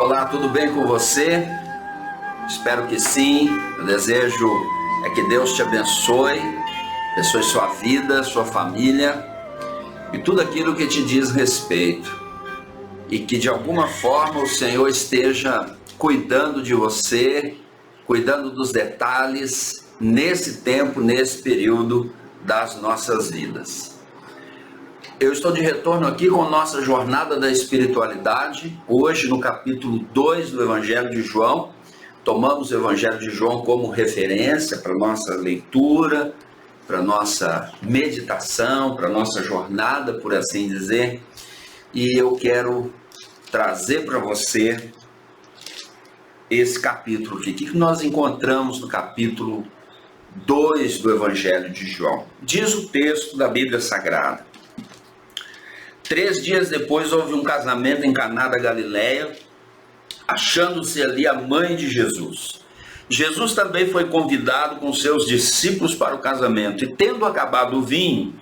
Olá, tudo bem com você? Espero que sim. O desejo é que Deus te abençoe sua vida, sua família e tudo aquilo que te diz respeito. E que de alguma forma o Senhor esteja cuidando de você, cuidando dos detalhes nesse tempo, nesse período das nossas vidas. Eu estou de retorno aqui com nossa jornada da espiritualidade, hoje no capítulo 2 do Evangelho de João. Tomamos o Evangelho de João como referência para nossa leitura, para nossa meditação, para nossa jornada, por assim dizer. E eu quero trazer para você esse capítulo aqui. O que nós encontramos no capítulo 2 do Evangelho de João? Diz o texto da Bíblia Sagrada: 3 dias depois houve um casamento em Caná da Galileia, achando-se ali a mãe de Jesus. Jesus também foi convidado com seus discípulos para o casamento, e tendo acabado o vinho,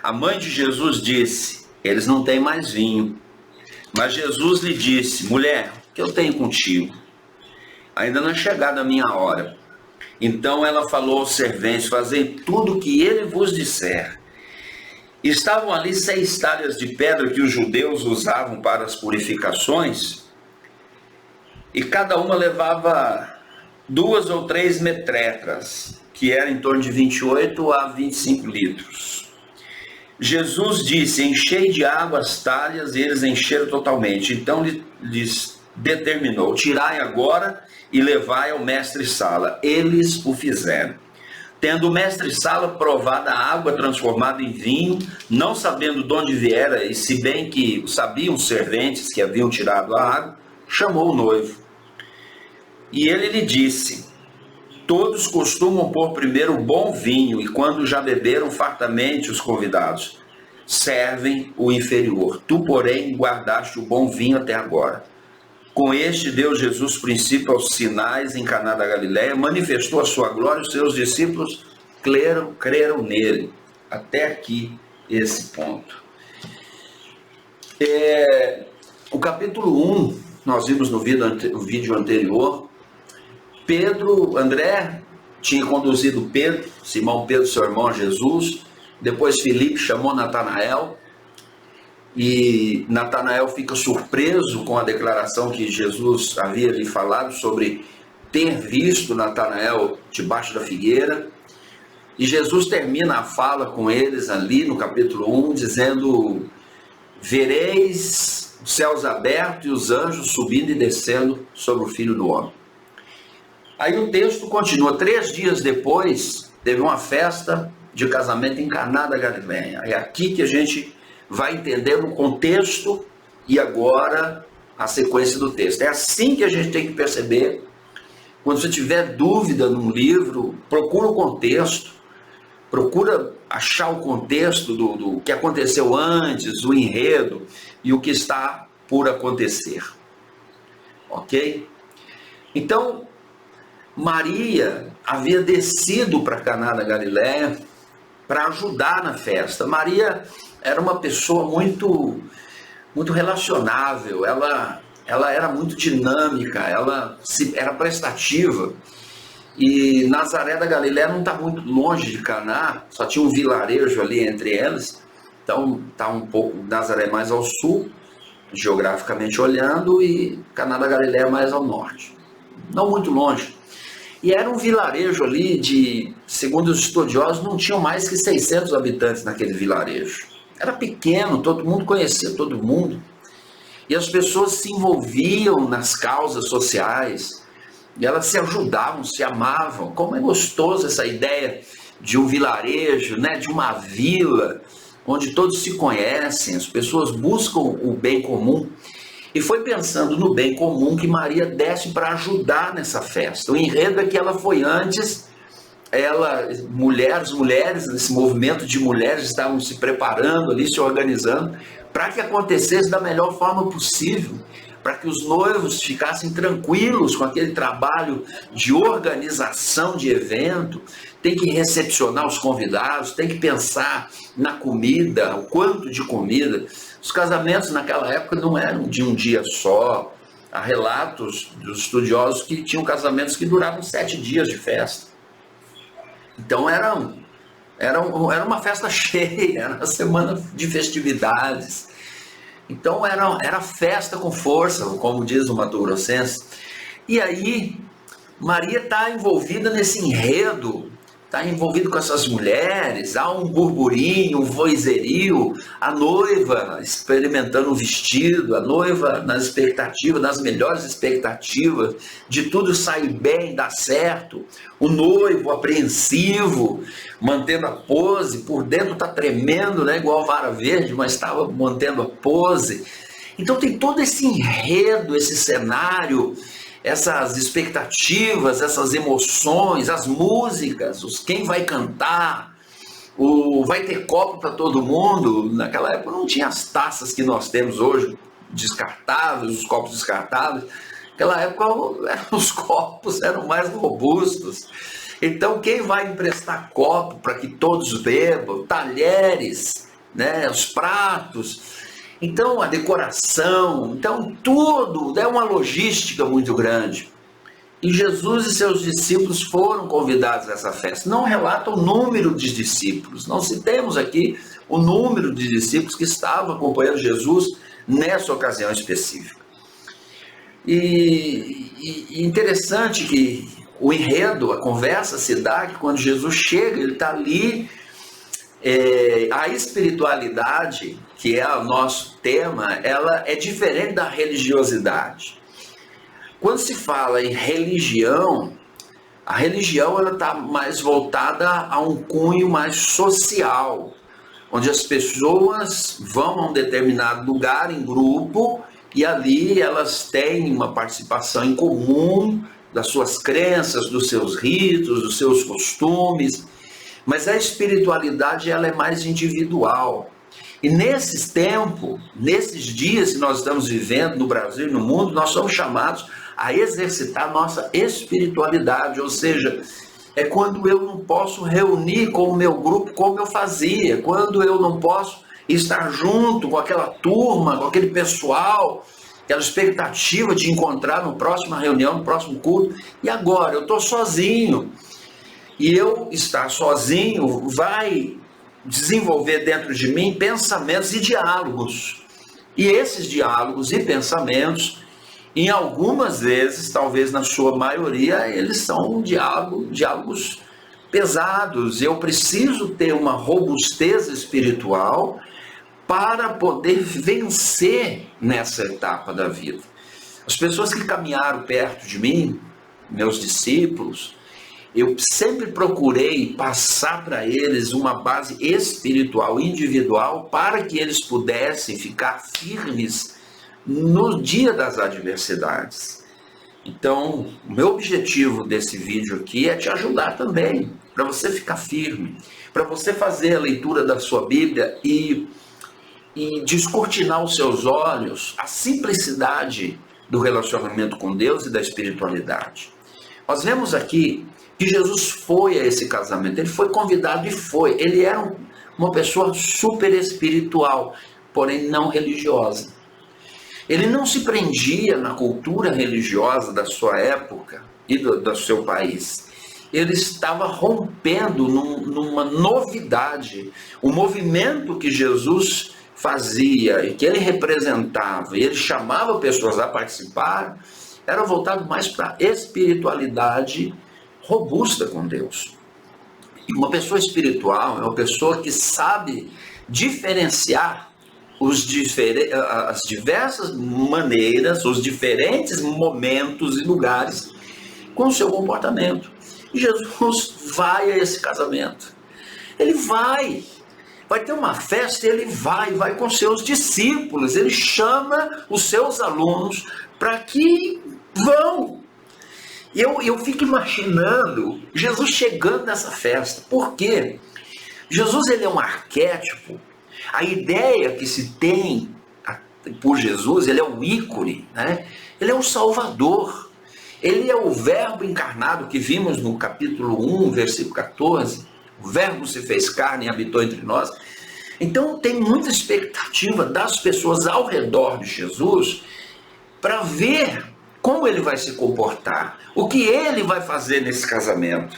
a mãe de Jesus disse: eles não têm mais vinho. Mas Jesus lhe disse: mulher, o que eu tenho contigo? Ainda não é chegada a minha hora. Então ela falou aos serventes: fazei tudo o que ele vos disser. Estavam ali 6 talhas de pedra que os judeus usavam para as purificações, e cada uma levava 2 ou 3 metretras, que era em torno de 28 a 25 litros. Jesus disse: enchei de água as talhas, e eles encheram totalmente. Então lhes determinou: tirai agora e levai ao mestre-sala. Eles o fizeram. Tendo o mestre-sala provado a água transformada em vinho, não sabendo de onde viera, e se bem que sabiam os serventes que haviam tirado a água, chamou o noivo. E ele lhe disse: todos costumam pôr primeiro o bom vinho, e quando já beberam fartamente os convidados, servem o inferior. Tu, porém, guardaste o bom vinho até agora. Com este deu Jesus princípio aos sinais em Caná da Galileia, manifestou a sua glória, os seus discípulos creram nele. Até aqui, esse ponto. O capítulo 1, nós vimos no vídeo anterior, André tinha conduzido Pedro, Simão Pedro, seu irmão, a Jesus. Depois Filipe chamou Natanael, e Natanael fica surpreso com a declaração que Jesus havia lhe falado sobre ter visto Natanael debaixo da figueira. E Jesus termina a fala com eles ali no capítulo 1, dizendo: vereis os céus abertos e os anjos subindo e descendo sobre o Filho do Homem. Aí o texto continua: 3 dias depois teve uma festa de casamento em Caná da Galileia. É aqui que a gente vai entender o contexto e agora a sequência do texto. É assim que a gente tem que perceber. Quando você tiver dúvida num livro, procura o contexto, procura achar o contexto do que aconteceu antes, o enredo e o que está por acontecer. Ok? Então, Maria havia descido para Caná da Galileia para ajudar na festa. Maria era uma pessoa muito relacionável, ela era muito dinâmica, ela era prestativa. E Nazaré da Galileia não está muito longe de Caná, só tinha um vilarejo ali entre eles, então está um pouco, Nazaré mais ao sul, geograficamente olhando, e Caná da Galileia mais ao norte, não muito longe. E era um vilarejo ali segundo os estudiosos, não tinham mais que 600 habitantes naquele vilarejo. Era pequeno, todo mundo conhecia todo mundo. E as pessoas se envolviam nas causas sociais, e elas se ajudavam, se amavam. Como é gostoso essa ideia de um vilarejo, né? De uma vila, onde todos se conhecem, as pessoas buscam o bem comum. E foi pensando no bem comum que Maria desce para ajudar nessa festa. O enredo é que ela foi antes, mulheres, nesse movimento de mulheres estavam se preparando ali, se organizando, para que acontecesse da melhor forma possível, para que os noivos ficassem tranquilos com aquele trabalho de organização de evento. Tem que recepcionar os convidados, tem que pensar na comida, o quanto de comida. Os casamentos naquela época não eram de um dia só, há relatos dos estudiosos que tinham casamentos que duravam 7 dias de festa. Então era uma festa cheia, era uma semana de festividades. Então era festa com força, como diz o Mato Grossense. E aí Maria está envolvida nesse enredo, está envolvida com essas mulheres, há um burburinho, um vozerio, a noiva experimentando o vestido, a noiva nas expectativas, nas melhores expectativas, de tudo sair bem, dar certo, o noivo apreensivo, mantendo a pose, por dentro está tremendo, né, igual vara verde, mas estava mantendo a pose. Então tem todo esse enredo, esse cenário, essas expectativas, essas emoções, as músicas, quem vai cantar, vai ter copo para todo mundo. Naquela época não tinha as taças que nós temos hoje, descartáveis, os copos descartáveis. Naquela época os copos eram mais robustos. Então quem vai emprestar copo para que todos bebam, talheres, né, os pratos. Então, a decoração, então tudo é uma logística muito grande. E Jesus e seus discípulos foram convidados a essa festa. Não relata o número de discípulos, não citemos aqui o número de discípulos que estavam acompanhando Jesus nessa ocasião específica. E interessante que o enredo, a conversa se dá que quando Jesus chega, ele está ali. A espiritualidade, que é o nosso tema, ela é diferente da religiosidade. Quando se fala em religião, a religião está mais voltada a um cunho mais social, onde as pessoas vão a um determinado lugar em grupo e ali elas têm uma participação em comum das suas crenças, dos seus ritos, dos seus costumes. Mas a espiritualidade ela é mais individual. E nesses tempos, nesses dias que nós estamos vivendo no Brasil e no mundo, nós somos chamados a exercitar nossa espiritualidade. Ou seja, é quando eu não posso reunir com o meu grupo como eu fazia, quando eu não posso estar junto com aquela turma, com aquele pessoal, aquela expectativa de encontrar no próxima reunião, no próximo culto. E agora, eu estou sozinho. E eu estar sozinho vai desenvolver dentro de mim pensamentos e diálogos. E esses diálogos e pensamentos, em algumas vezes, talvez na sua maioria, eles são diálogos pesados. Eu preciso ter uma robustez espiritual para poder vencer nessa etapa da vida. As pessoas que caminharam perto de mim, meus discípulos, eu sempre procurei passar para eles uma base espiritual individual para que eles pudessem ficar firmes no dia das adversidades. Então, o meu objetivo desse vídeo aqui é te ajudar também, para você ficar firme, para você fazer a leitura da sua Bíblia e descortinar os seus olhos a simplicidade do relacionamento com Deus e da espiritualidade. Nós vemos aqui que Jesus foi a esse casamento, ele foi convidado e foi. Ele era uma pessoa super espiritual, porém não religiosa. Ele não se prendia na cultura religiosa da sua época e do seu país. Ele estava rompendo numa novidade. O movimento que Jesus fazia e que ele representava, e ele chamava pessoas a participar, era voltado mais para a espiritualidade robusta com Deus. E uma pessoa espiritual é uma pessoa que sabe diferenciar as diversas maneiras, os diferentes momentos e lugares com o seu comportamento. E Jesus vai a esse casamento. Ele vai ter uma festa, ele vai com seus discípulos, ele chama os seus alunos para que vão. E eu fico imaginando Jesus chegando nessa festa. Por quê? Jesus ele é um arquétipo. A ideia que se tem por Jesus, ele é um ícone, né? Ele é um salvador. Ele é o verbo encarnado que vimos no capítulo 1, versículo 14. O verbo se fez carne e habitou entre nós. Então tem muita expectativa das pessoas ao redor de Jesus para ver como ele vai se comportar, o que ele vai fazer nesse casamento.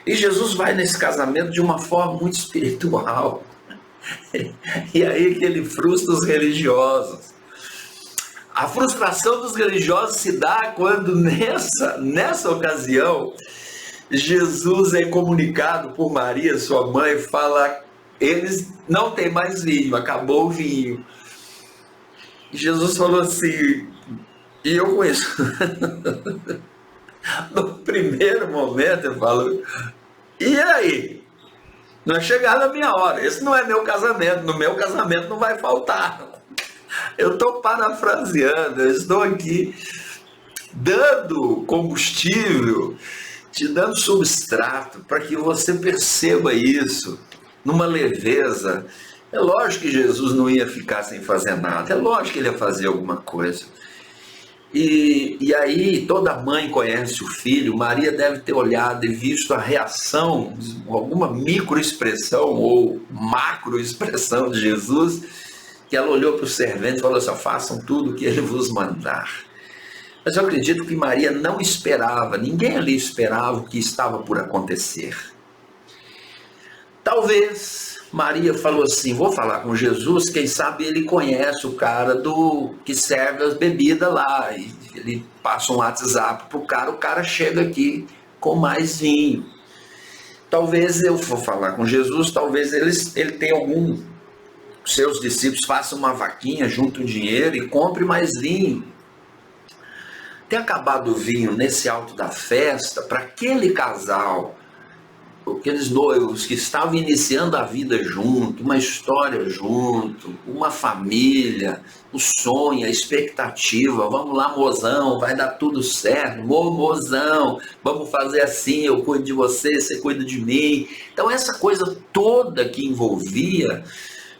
E Jesus vai nesse casamento de uma forma muito espiritual. E aí que ele frustra os religiosos. A frustração dos religiosos se dá quando nessa ocasião Jesus é comunicado por Maria, sua mãe, e fala: eles não têm mais vinho, acabou o vinho. E Jesus falou assim, e eu conheço. No primeiro momento eu falo: e aí? Não é chegada a minha hora, esse não é meu casamento, no meu casamento não vai faltar. Eu estou parafraseando, eu estou aqui dando combustível, te dando substrato para que você perceba isso numa leveza. É lógico que Jesus não ia ficar sem fazer nada, é lógico que ele ia fazer alguma coisa. E aí toda mãe conhece o filho. Maria deve ter olhado e visto a reação, alguma microexpressão ou macroexpressão de Jesus, que ela olhou para o servente e falou assim: façam tudo o que ele vos mandar. Mas eu acredito que Maria não esperava, ninguém ali esperava o que estava por acontecer. Talvez Maria falou assim: vou falar com Jesus, quem sabe ele conhece o cara que serve as bebidas lá. E ele passa um WhatsApp para o cara chega aqui com mais vinho. Talvez eu for falar com Jesus, talvez ele tenha seus discípulos façam uma vaquinha, juntem um dinheiro e compre mais vinho. Ter acabado o vinho nesse alto da festa, para aquele casal, aqueles noivos que estavam iniciando a vida junto, uma história junto, uma família, o sonho, a expectativa: vamos lá, mozão, vai dar tudo certo, mozão, vamos fazer assim, eu cuido de você, você cuida de mim. Então essa coisa toda que envolvia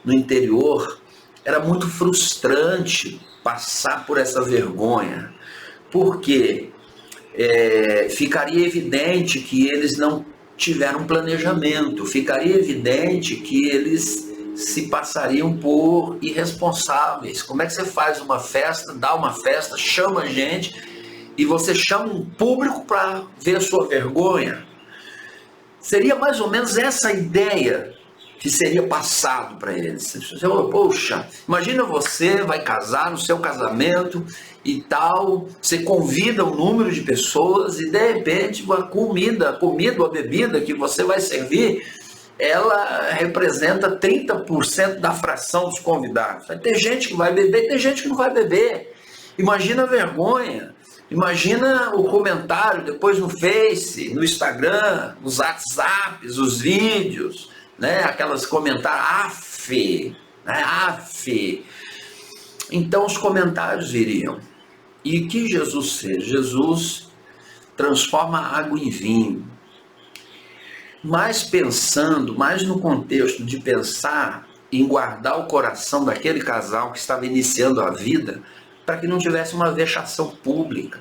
no interior, era muito frustrante passar por essa vergonha, porque ficaria evidente que eles não tiveram planejamento, ficaria evidente que eles se passariam por irresponsáveis. Como é que você faz uma festa, dá uma festa, chama a gente e você chama um público para ver a sua vergonha? Seria mais ou menos essa ideia que seria passado para eles. Você fala: poxa, imagina você vai casar no seu casamento e tal, você convida um número de pessoas e de repente a comida ou a bebida que você vai servir, ela representa 30% da fração dos convidados. Vai ter gente que vai beber e tem gente que não vai beber. Imagina a vergonha. Imagina o comentário depois no Face, no Instagram, nos WhatsApps, os vídeos, né? Aquelas comentários, af. Então os comentários viriam. E o que Jesus fez? Jesus transforma a água em vinho. Mas no contexto de pensar em guardar o coração daquele casal que estava iniciando a vida, para que não tivesse uma vexação pública.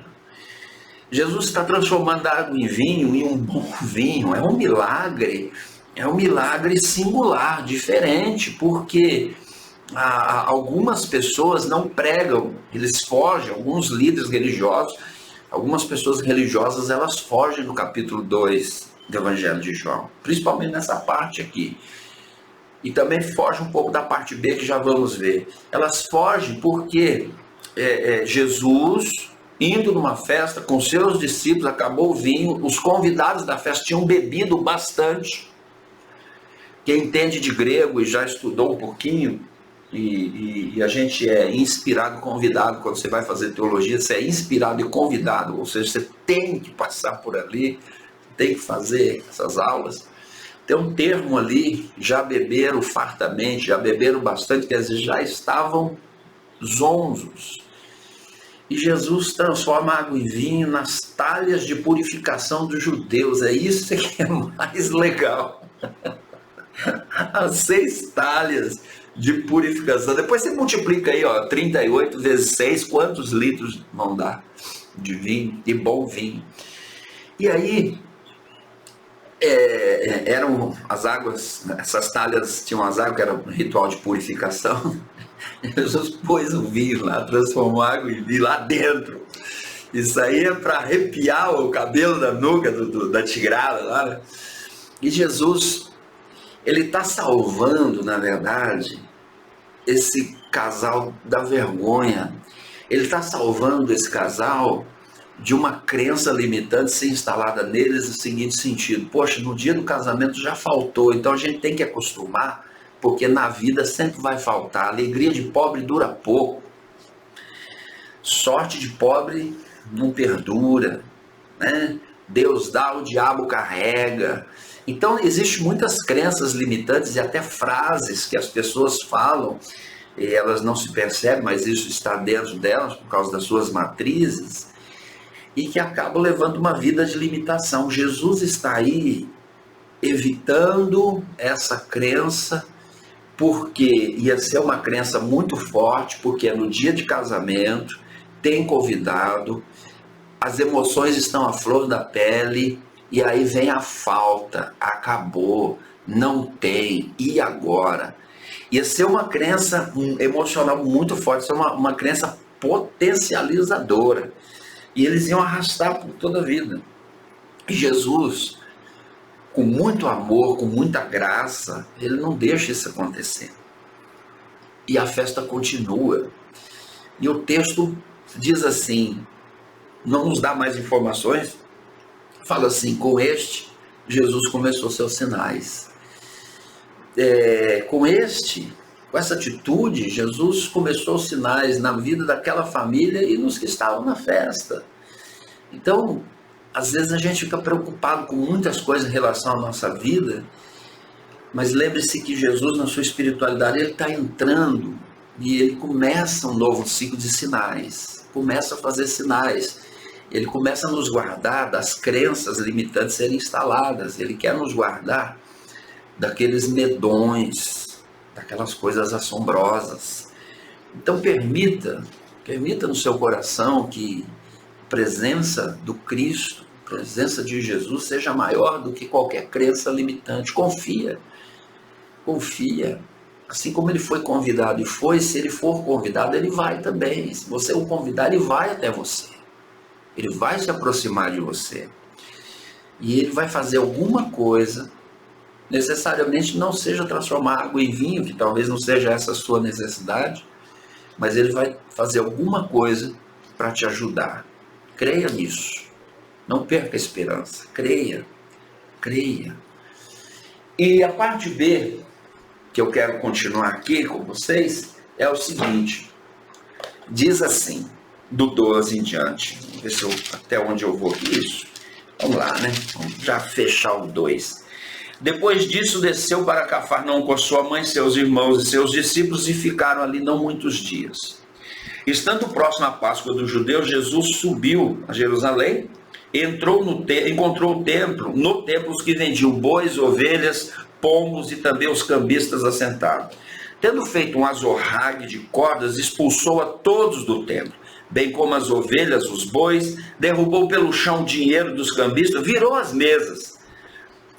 Jesus está transformando a água em vinho, em um bom vinho. É um milagre singular, diferente, porque algumas pessoas não pregam, eles fogem, alguns líderes religiosos, algumas pessoas religiosas, elas fogem do capítulo 2 do Evangelho de João, principalmente nessa parte aqui. E também fogem um pouco da parte B, que já vamos ver. Elas fogem porque Jesus, indo numa festa com seus discípulos, acabou o vinho, os convidados da festa tinham bebido bastante. Quem entende de grego e já estudou um pouquinho, e a gente é inspirado e convidado, quando você vai fazer teologia, você é inspirado e convidado, ou seja, você tem que passar por ali, tem que fazer essas aulas. Tem um termo ali: já beberam fartamente, já beberam bastante, quer dizer, já estavam zonzos. E Jesus transforma a água em vinho nas talhas de purificação dos judeus. É isso que é mais legal. As 6 talhas de purificação. Depois você multiplica aí, 38 vezes 6, quantos litros vão dar de vinho, de bom vinho. E aí, eram as águas, essas talhas tinham as águas, que era um ritual de purificação. Jesus pôs o vinho lá, transformou água em vinho lá dentro. Isso aí é para arrepiar o cabelo da nuca da tigrada lá, né? E Jesus, ele está salvando, na verdade, esse casal da vergonha. Ele está salvando esse casal de uma crença limitante ser instalada neles no seguinte sentido: poxa, no dia do casamento já faltou, então a gente tem que acostumar, porque na vida sempre vai faltar. A alegria de pobre dura pouco, sorte de pobre não perdura, né? Deus dá, o diabo carrega. Então existem muitas crenças limitantes e até frases que as pessoas falam e elas não se percebem, mas isso está dentro delas por causa das suas matrizes, e que acabam levando uma vida de limitação. Jesus está aí evitando essa crença, porque ia ser uma crença muito forte, porque é no dia de casamento, tem convidado, as emoções estão à flor da pele, e aí vem a falta, acabou, não tem, e agora? Ia ser uma crença emocional muito forte, ia ser uma crença potencializadora, e eles iam arrastar por toda a vida. E Jesus, com muito amor, com muita graça, ele não deixa isso acontecer. E a festa continua. E o texto diz assim, não nos dá mais informações, fala assim: com este, Jesus começou seus sinais. Com essa atitude, Jesus começou os sinais na vida daquela família e nos que estavam na festa. Então, às vezes a gente fica preocupado com muitas coisas em relação à nossa vida, mas lembre-se que Jesus, na sua espiritualidade, ele está entrando e ele começa um novo ciclo de sinais, começa a fazer sinais. Ele começa a nos guardar das crenças limitantes serem instaladas. Ele quer nos guardar daqueles medões, daquelas coisas assombrosas. Então permita no seu coração que a presença do Cristo, a presença de Jesus seja maior do que qualquer crença limitante. Confia. Assim como ele foi convidado e foi, se ele for convidado, ele vai também. Se você o convidar, ele vai até você. Ele vai se aproximar de você. E ele vai fazer alguma coisa, necessariamente não seja transformar água em vinho, que talvez não seja essa a sua necessidade, mas ele vai fazer alguma coisa para te ajudar. Creia nisso. Não perca a esperança. Creia. E a parte B, que eu quero continuar aqui com vocês, é o seguinte. Diz assim, do 12 em diante. Vamos ver se até onde eu vou aqui. Isso. Vamos lá, né? Vamos já fechar o 2. Depois disso, desceu para Cafarnaum com sua mãe, seus irmãos e seus discípulos, e ficaram ali não muitos dias. Estando próximo à Páscoa dos judeus, Jesus subiu a Jerusalém, encontrou no templo os que vendiam bois, ovelhas, pombos e também os cambistas assentados. Tendo feito um azorrague de cordas, expulsou a todos do templo, bem como as ovelhas, os bois, derrubou pelo chão o dinheiro dos cambistas, virou as mesas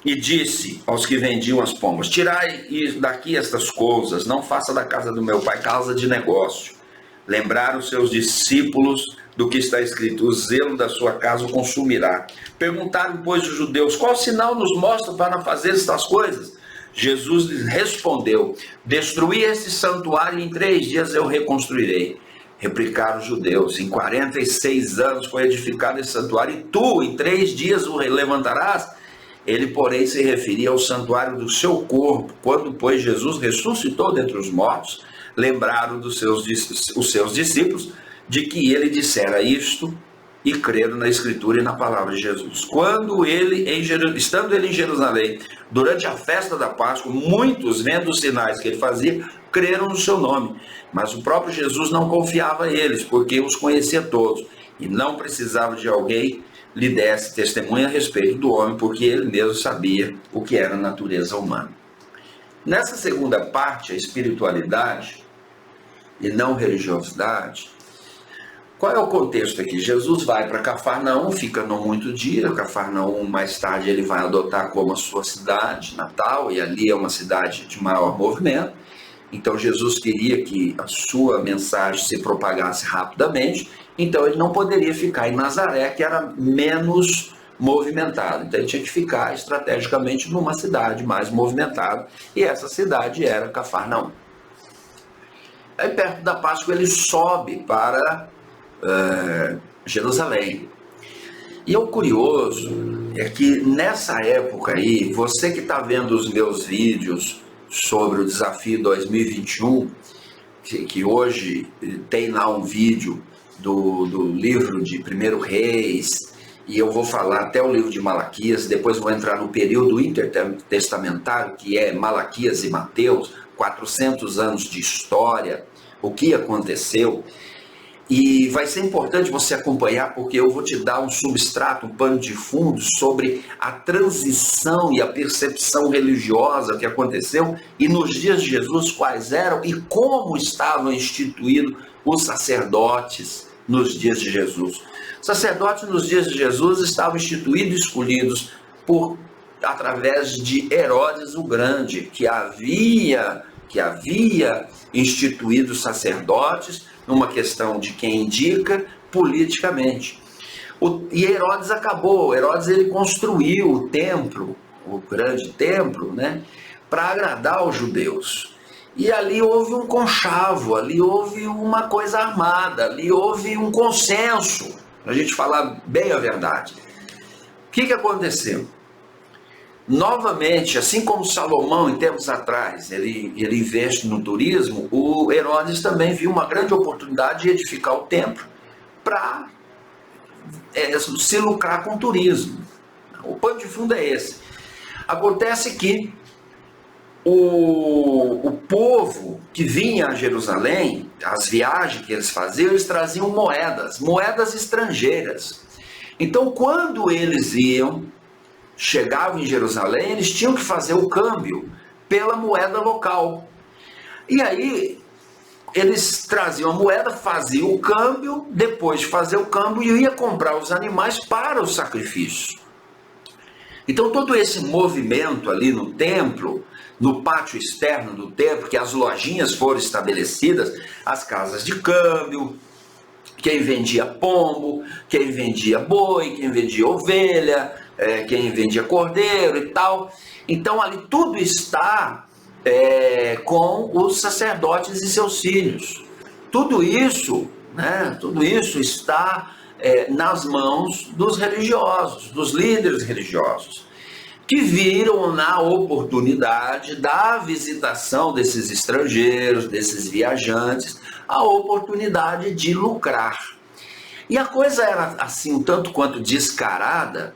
e disse aos que vendiam as pombas: tirai daqui estas coisas, não faça da casa do meu pai casa de negócio. Lembraram seus discípulos do que está escrito: o zelo da sua casa o consumirá. Perguntaram, pois, os judeus: qual sinal nos mostra para fazer estas coisas? Jesus lhes respondeu: destruí esse santuário e em 3 dias eu reconstruirei. Replicaram os judeus: em 46 anos foi edificado esse santuário e tu em 3 dias o levantarás? Ele, porém, se referia ao santuário do seu corpo. Quando, pois, Jesus ressuscitou dentre os mortos, lembraram os seus discípulos de que ele dissera isto e creram na Escritura e na palavra de Jesus. Estando ele em Jerusalém, durante a festa da Páscoa, muitos, vendo os sinais que ele fazia, creram no seu nome. Mas o próprio Jesus não confiava a eles, porque os conhecia todos, e não precisava de alguém lhe desse testemunha a respeito do homem, porque ele mesmo sabia o que era a natureza humana. Nessa segunda parte, a espiritualidade e não religiosidade, qual é o contexto aqui? Jesus vai para Cafarnaum, fica não muito dia. Cafarnaum, mais tarde, ele vai adotar como a sua cidade natal, e ali é uma cidade de maior movimento. Então Jesus queria que a sua mensagem se propagasse rapidamente, então ele não poderia ficar em Nazaré, que era menos movimentado. Então ele tinha que ficar estrategicamente numa cidade mais movimentada, e essa cidade era Cafarnaum. Aí perto da Páscoa ele sobe para Jerusalém. E o curioso é que nessa época aí, você que está vendo os meus vídeos sobre o Desafio 2021, que hoje tem lá um vídeo do livro de 1 Reis, e eu vou falar até o livro de Malaquias, depois vou entrar no período intertestamentário, que é Malaquias e Mateus, 400 anos de história, o que aconteceu. E vai ser importante você acompanhar, porque eu vou te dar um substrato, um pano de fundo sobre a transição e a percepção religiosa que aconteceu, e nos dias de Jesus quais eram e como estavam instituídos os sacerdotes nos dias de Jesus. Os sacerdotes nos dias de Jesus estavam instituídos e escolhidos através de Herodes o Grande, que havia instituído os sacerdotes numa questão de quem indica politicamente. E Herodes ele construiu o templo, o grande templo, né, para agradar os judeus. E ali houve um conchavo, ali houve uma coisa armada, ali houve um consenso, para a gente falar bem a verdade. O que aconteceu? Novamente, assim como Salomão, em tempos atrás, ele investe no turismo, o Herodes também viu uma grande oportunidade de edificar o templo para se lucrar com o turismo. O pano de fundo é esse. Acontece que o povo que vinha a Jerusalém, as viagens que eles faziam, eles traziam moedas estrangeiras. Então, quando eles chegavam em Jerusalém, eles tinham que fazer o câmbio pela moeda local. E aí, eles traziam a moeda, faziam o câmbio, depois de fazer o câmbio, ia comprar os animais para o sacrifício. Então, todo esse movimento ali no templo, no pátio externo do templo, que as lojinhas foram estabelecidas, as casas de câmbio, quem vendia pombo, quem vendia boi, quem vendia ovelha, quem vendia cordeiro e tal. Então ali tudo está com os sacerdotes e seus filhos. Tudo isso está nas mãos dos religiosos, dos líderes religiosos, que viram na oportunidade da visitação desses estrangeiros, desses viajantes, a oportunidade de lucrar. E a coisa era assim um tanto quanto descarada,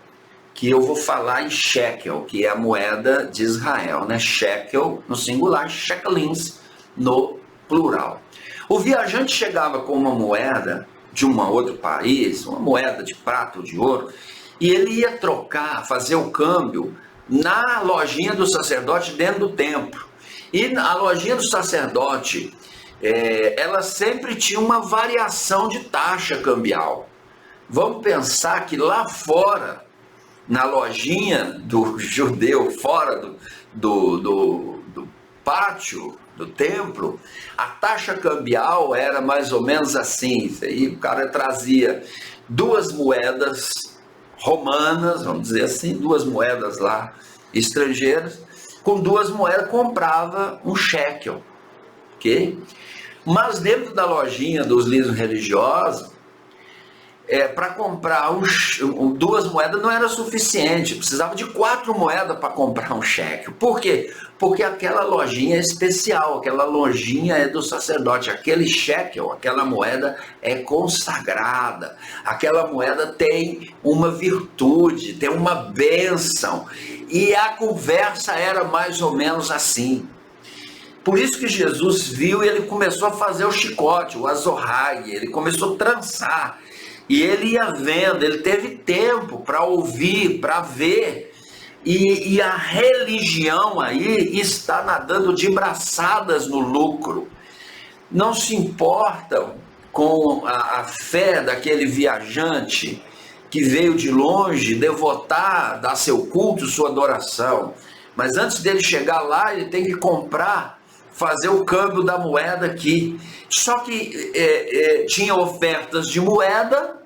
que eu vou falar em shekel, que é a moeda de Israel, né? Shekel no singular, shekelins no plural. O viajante chegava com uma moeda de um outro país, uma moeda de prata ou de ouro, e ele ia trocar, fazer o câmbio na lojinha do sacerdote dentro do templo. E a lojinha do sacerdote, ela sempre tinha uma variação de taxa cambial. Vamos pensar que lá fora, na lojinha do judeu, fora do pátio do templo, a taxa cambial era mais ou menos assim. Aí o cara trazia 2 moedas romanas, vamos dizer assim, 2 moedas lá estrangeiras, com 2 moedas comprava um shekel, ok? Mas dentro da lojinha dos líderes religiosos, para comprar 2 moedas não era suficiente, precisava de 4 moedas para comprar um shekel. Por quê? Porque aquela lojinha é especial, aquela lojinha é do sacerdote, aquele shekel, aquela moeda é consagrada, aquela moeda tem uma virtude, tem uma bênção, e a conversa era mais ou menos assim. Por isso que Jesus viu e ele começou a fazer o chicote, o azorrai, ele começou a trançar. E ele ia vendo, ele teve tempo para ouvir, para ver. E a religião aí está nadando de braçadas no lucro. Não se importam com a fé daquele viajante que veio de longe devotar, dar seu culto, sua adoração. Mas antes dele chegar lá, ele tem que comprar fazer o câmbio da moeda aqui. Só que tinha ofertas de moeda,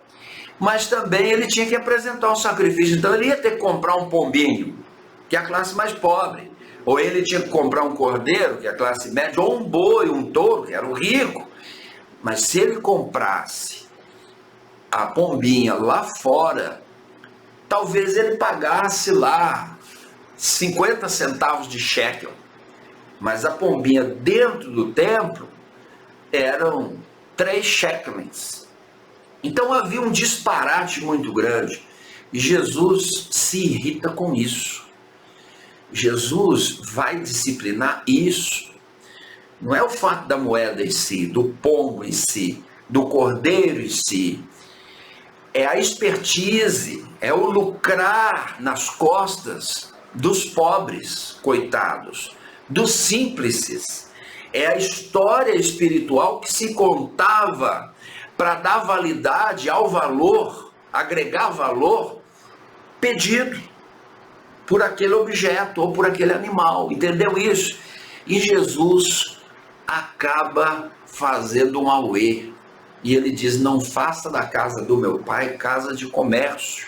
mas também ele tinha que apresentar um sacrifício. Então ele ia ter que comprar um pombinho, que é a classe mais pobre. Ou ele tinha que comprar um cordeiro, que é a classe média, ou um boi, um touro, que era o rico. Mas se ele comprasse a pombinha lá fora, talvez ele pagasse lá 50 centavos de shekel. Mas a pombinha dentro do templo eram 3 shekels. Então havia um disparate muito grande. E Jesus se irrita com isso. Jesus vai disciplinar isso. Não é o fato da moeda em si, do pombo em si, do cordeiro em si. É a expertise, é o lucrar nas costas dos pobres, coitados, dos simples. É a história espiritual que se contava para dar validade ao valor, agregar valor pedido por aquele objeto ou por aquele animal. Entendeu isso? E Jesus acaba fazendo um auê. E ele diz: não faça da casa do meu pai casa de comércio.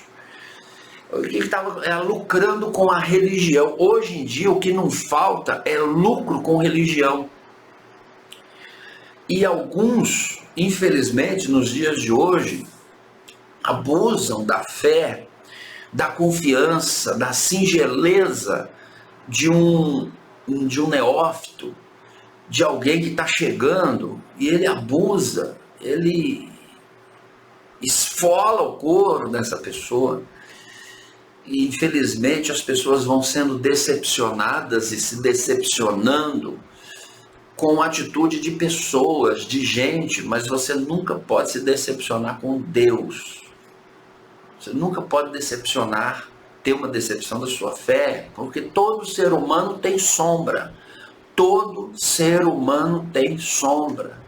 Ele estava lucrando com a religião. Hoje em dia o que não falta é lucro com religião. E alguns, infelizmente, nos dias de hoje, abusam da fé, da confiança, da singeleza de um neófito, de alguém que está chegando, e ele abusa, ele esfola o couro dessa pessoa. E infelizmente as pessoas vão sendo decepcionadas e se decepcionando com a atitude de pessoas, de gente, mas você nunca pode se decepcionar com Deus. Você nunca pode decepcionar, ter uma decepção da sua fé, porque todo ser humano tem sombra. Todo ser humano tem sombra.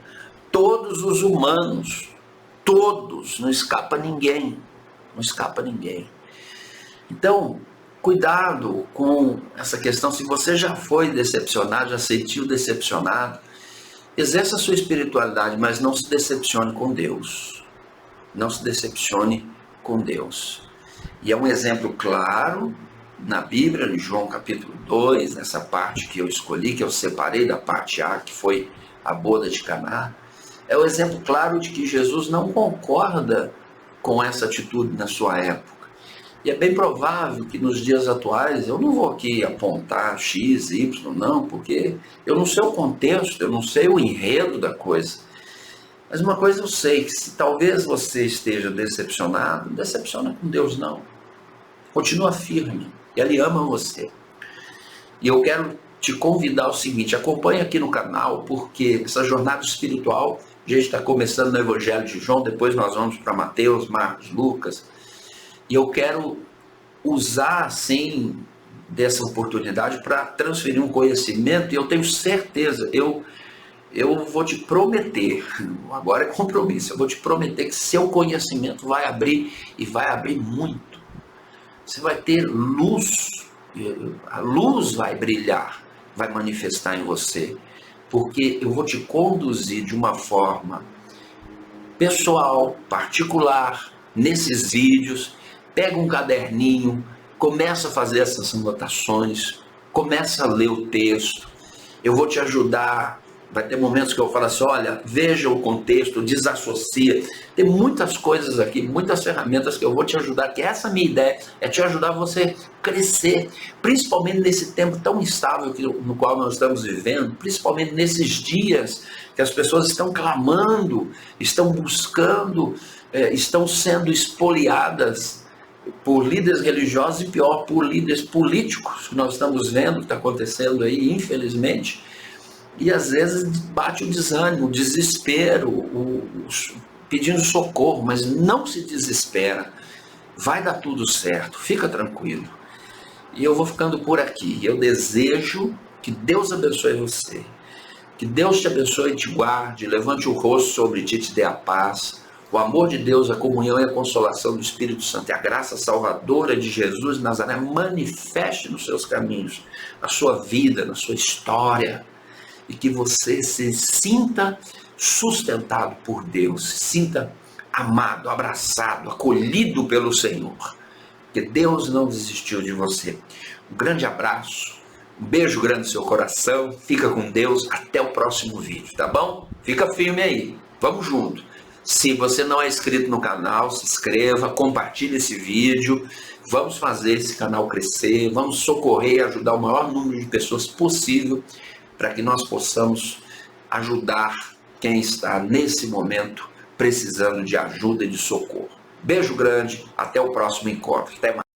Todos os humanos, todos, não escapa ninguém, não escapa ninguém. Então, cuidado com essa questão. Se você já foi decepcionado, já se sentiu decepcionado, exerça a sua espiritualidade, mas não se decepcione com Deus. Não se decepcione com Deus. E é um exemplo claro na Bíblia, em João capítulo 2, nessa parte que eu escolhi, que eu separei da parte A, que foi a boda de Caná. É o exemplo claro de que Jesus não concorda com essa atitude na sua época. E é bem provável que nos dias atuais, eu não vou aqui apontar X, Y, não, porque eu não sei o contexto, eu não sei o enredo da coisa. Mas uma coisa eu sei, que se talvez você esteja decepcionado, não decepciona com Deus não. Continua firme, Ele ama você. E eu quero te convidar ao seguinte: acompanhe aqui no canal, porque essa jornada espiritual, a gente está começando no Evangelho de João, depois nós vamos para Mateus, Marcos, Lucas. E eu quero usar, assim, dessa oportunidade para transferir um conhecimento, e eu tenho certeza, eu vou te prometer, agora é compromisso, eu vou te prometer que seu conhecimento vai abrir, e vai abrir muito. Você vai ter luz, a luz vai brilhar, vai manifestar em você, porque eu vou te conduzir de uma forma pessoal, particular, nesses vídeos. Pega um caderninho, começa a fazer essas anotações, começa a ler o texto. Eu vou te ajudar. Vai ter momentos que eu falo assim: olha, veja o contexto, desassocia. Tem muitas coisas aqui, muitas ferramentas que eu vou te ajudar, que essa minha ideia é te ajudar você crescer, principalmente nesse tempo tão instável no qual nós estamos vivendo, principalmente nesses dias que as pessoas estão clamando, estão buscando, estão sendo espoliadas por líderes religiosos e pior, por líderes políticos, que nós estamos vendo que está acontecendo aí, infelizmente. E às vezes bate o desânimo, o desespero, pedindo socorro, mas não se desespera, vai dar tudo certo, fica tranquilo. E eu vou ficando por aqui. Eu desejo que Deus abençoe você, que Deus te abençoe e te guarde, levante o rosto sobre ti e te dê a paz. O amor de Deus, a comunhão e a consolação do Espírito Santo e a graça salvadora de Jesus de Nazaré manifeste nos seus caminhos, na sua vida, na sua história. e que você se sinta sustentado por Deus, se sinta amado, abraçado, acolhido pelo Senhor, porque Deus não desistiu de você. Um grande abraço, um beijo grande no seu coração, fica com Deus, até o próximo vídeo, tá bom? Fica firme aí, vamos junto. Se você não é inscrito no canal, se inscreva, compartilhe esse vídeo, vamos fazer esse canal crescer, vamos socorrer e ajudar o maior número de pessoas possível para que nós possamos ajudar quem está nesse momento precisando de ajuda e de socorro. Beijo grande, até o próximo encontro. Até mais.